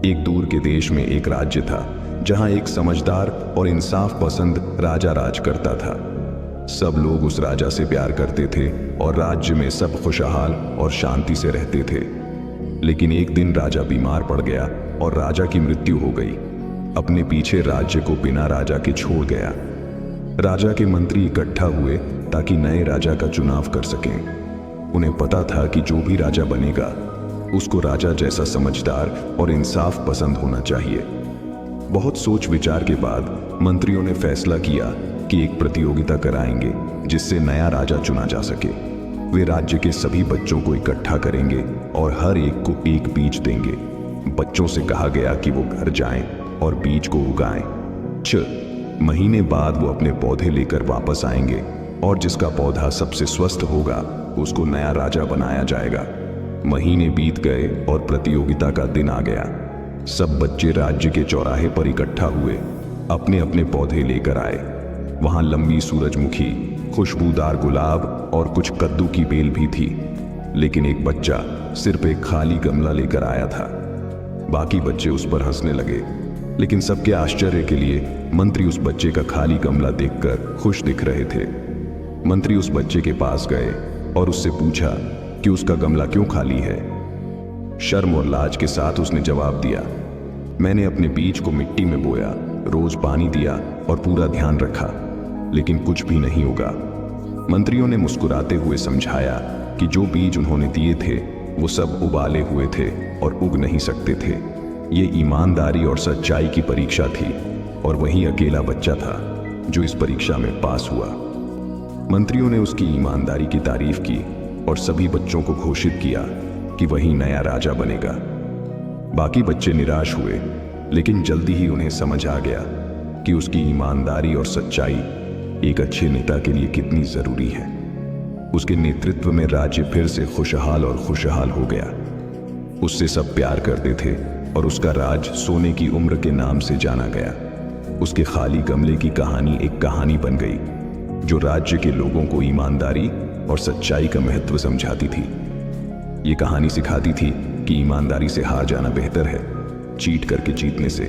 एक दूर के देश में एक राज्य था जहां एक समझदार और इंसाफ पसंद राजा राज करता था। सब लोग उस राजा से प्यार करते थे और राज्य में सब खुशहाल और शांति से रहते थे। लेकिन एक दिन राजा बीमार पड़ गया और राजा की मृत्यु हो गई। अपने पीछे राज्य को बिना राजा के छोड़ गया। राजा के मंत्री इकट्ठा हुए ताकि नए राजा का चुनाव कर सकें। उन्हें पता था कि जो भी राजा बनेगा उसको राजा जैसा समझदार और इंसाफ पसंद होना चाहिए। बहुत सोच विचार के बाद मंत्रियों ने फैसला किया कि एक प्रतियोगिता कराएंगे जिससे नया राजा चुना जा सके। वे राज्य के सभी बच्चों को इकट्ठा करेंगे और हर एक को एक बीज देंगे। बच्चों से कहा गया कि वो घर जाएं और बीज को उगाएं। 6 महीने बाद वो अपने पौधे लेकर वापस आएंगे और जिसका पौधा सबसे स्वस्थ होगा उसको नया राजा बनाया जाएगा। महीने बीत गए और प्रतियोगिता का दिन आ गया। सब बच्चे राज्य के चौराहे पर इकट्ठा हुए, अपने अपने पौधे लेकर आए। वहां लंबी सूरजमुखी, खुशबूदार गुलाब और कुछ कद्दू की बेल भी थी। लेकिन एक बच्चा सिर्फ एक खाली गमला लेकर आया था। बाकी बच्चे उस पर हंसने लगे, लेकिन सबके आश्चर्य के लिए मंत्री उस बच्चे का खाली गमला देखकर खुश दिख रहे थे। मंत्री उस बच्चे के पास गए और उससे पूछा कि उसका गमला क्यों खाली है। शर्म और लाज के साथ उसने जवाब दिया, मैंने अपने बीज को मिट्टी में बोया, रोज पानी दिया और पूरा ध्यान रखा, लेकिन कुछ भी नहीं उगा। मंत्रियों ने मुस्कुराते हुए समझाया कि जो बीज उन्होंने दिए थे वो सब उबाले हुए थे और उग नहीं सकते थे। ये ईमानदारी और सच्चाई की परीक्षा थी और वही अकेला बच्चा था जो इस परीक्षा में पास हुआ। मंत्रियों ने उसकी ईमानदारी की तारीफ की और सभी बच्चों को घोषित किया कि वही नया राजा बनेगा। बाकी बच्चे निराश हुए, लेकिन जल्दी ही उन्हें समझ आ गया कि उसकी ईमानदारी और सच्चाई एक अच्छे नेता के लिए कितनी जरूरी है। उसके नेतृत्व में राज्य फिर से खुशहाल और खुशहाल हो गया। उससे सब प्यार करते थे और उसका राज सोने की उम्र के नाम से जाना गया। उसके खाली गमले की कहानी एक कहानी बन गई जो राज्य के लोगों को ईमानदारी और सच्चाई का महत्व समझाती थी। ये कहानी सिखाती थी कि ईमानदारी से हार जाना बेहतर है चीट करके जीतने से।